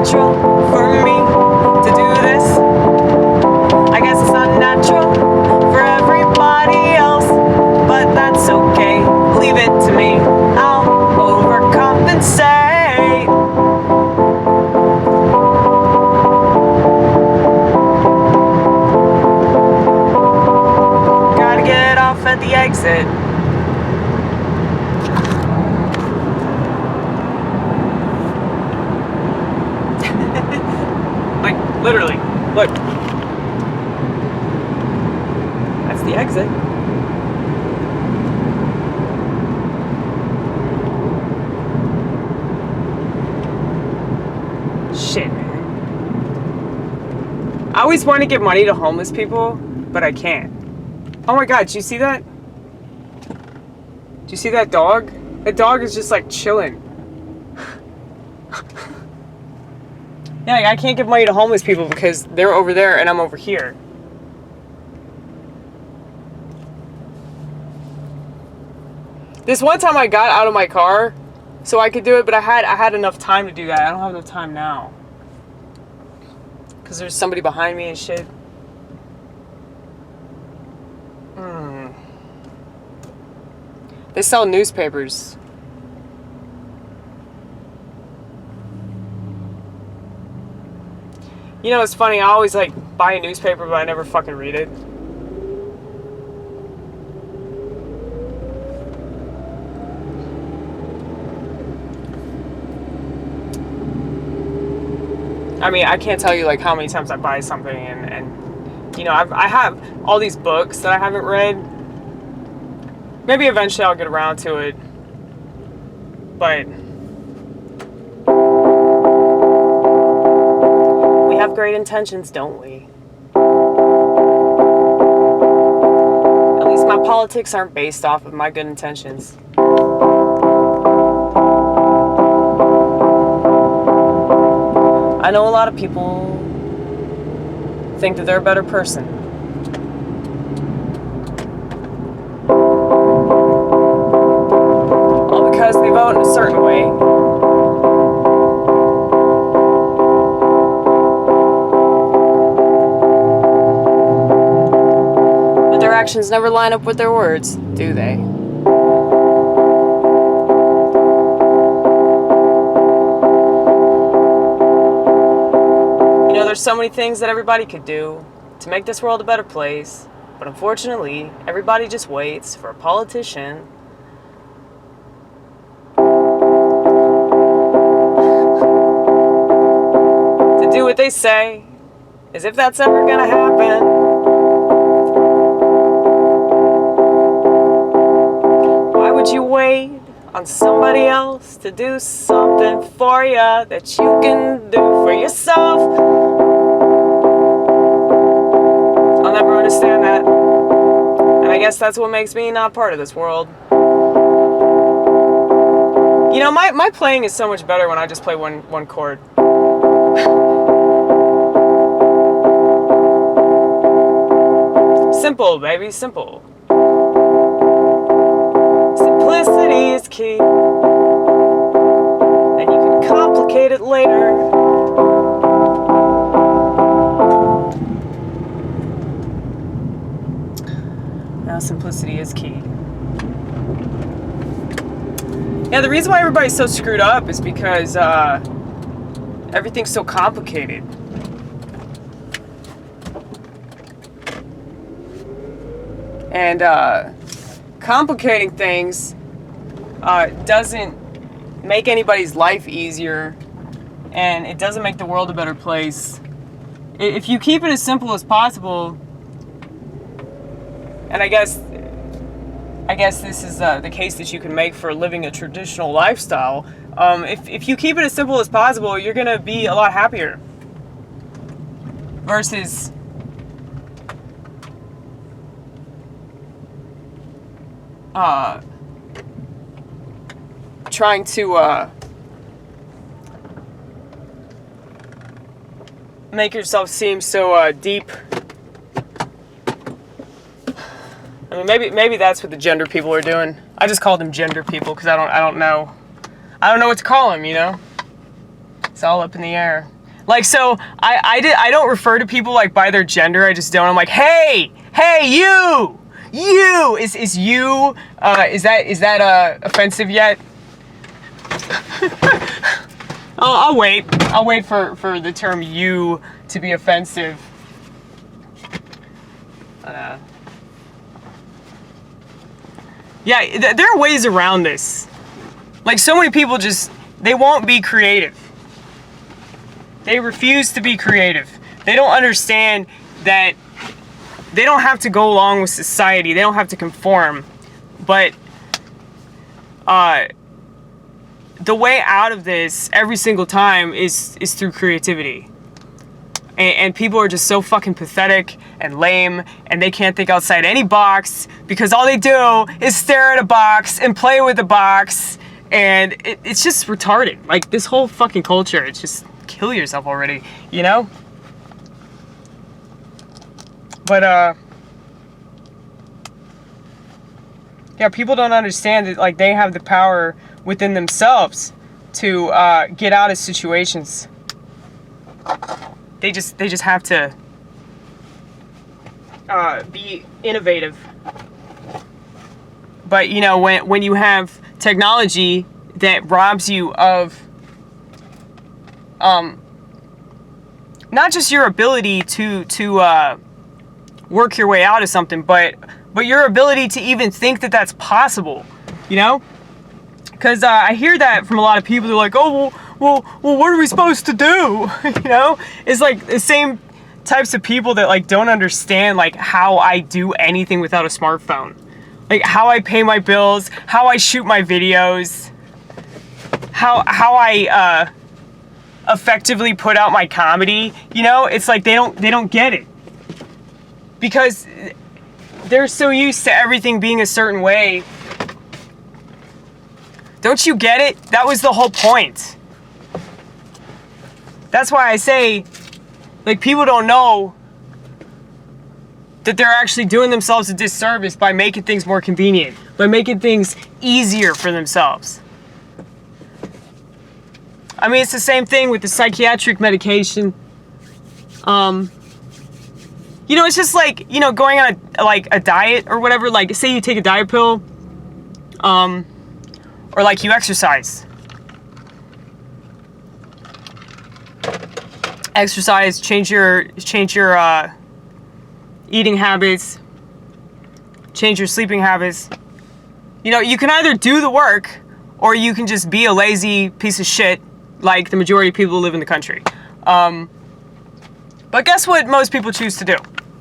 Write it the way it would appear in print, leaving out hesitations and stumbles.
natural for me to do this. I guess it's not natural for everybody else, but that's okay. Leave it to me. I'll overcompensate. Gotta get off at the exit. Like, literally, look. That's the exit. Shit, man. I always want to give money to homeless people, but I can't. Oh my god, did you see that? Did you see that dog? That dog is just like chilling. Yeah, like, I can't give money to homeless people because they're over there and I'm over here. This one time I got out of my car so I could do it, but I had enough time to do that. I don't have enough time now. Because there's somebody behind me and shit. They sell newspapers. You know, it's funny, I always like buy a newspaper, but I never fucking read it. I mean, I can't tell you like how many times I buy something and you know, I have all these books that I haven't read. Maybe eventually I'll get around to it. But we have great intentions, don't we? At least my politics aren't based off of my good intentions. I know a lot of people think that they're a better person. All because they vote in a certain way. But their actions never line up with their words, do they? There's so many things that everybody could do to make this world a better place, but unfortunately, everybody just waits for a politician to do what they say, as if that's ever gonna happen. Why would you wait on somebody else to do something for you that you can do for yourself? I'll never understand that. And I guess that's what makes me not part of this world. You know, my playing is so much better when I just play one chord. Simple, baby, simple. Simplicity is key. And you can complicate it later. Now simplicity is key. Yeah, the reason why everybody's so screwed up is because everything's so complicated. And complicating things doesn't make anybody's life easier, and it doesn't make the world a better place. If you keep it as simple as possible, and I guess this is the case that you can make for living a traditional lifestyle. If you keep it as simple as possible, you're gonna be a lot happier. Versus trying to make yourself seem so deep. I mean, maybe that's what the gender people are doing. I just call them gender people because I don't know what to call them, you know. It's all up in the air. Like, so I don't refer to people like by their gender. I just don't. I'm like, hey, you, is you, is that offensive yet? I'll wait for the term you to be offensive. Yeah, there are ways around this. Like, so many people they won't be creative. They refuse to be creative. They don't understand that they don't have to go along with society. They don't have to conform. But the way out of this every single time is through creativity. And people are just so fucking pathetic and lame, and they can't think outside any box because all they do is stare at a box and play with the box, and it's just retarded. Like, this whole fucking culture, it's just kill yourself already, you know? But yeah, people don't understand that, like, they have the power within themselves to get out of situations. They just have to be innovative. But, you know, when you have technology that robs you of not just your ability to work your way out of something, but your ability to even think that that's possible, you know? Because I hear that from a lot of people. They're like, oh, well, what are we supposed to do? You know? It's like the same types of people that, like, don't understand, like, how I do anything without a smartphone. Like, how I pay my bills, how I shoot my videos, how I effectively put out my comedy. You know? It's like they don't get it. Because they're so used to everything being a certain way. Don't you get it? That was the whole point. That's why I say, like, people don't know that they're actually doing themselves a disservice by making things more convenient, by making things easier for themselves. I mean, it's the same thing with the psychiatric medication. You know, it's just like, you know, going on a diet or whatever. Like, say you take a diet pill, or like you exercise. Exercise, change your eating habits, change your sleeping habits. You know, you can either do the work or you can just be a lazy piece of shit like the majority of people who live in the country. But guess what most people choose to do?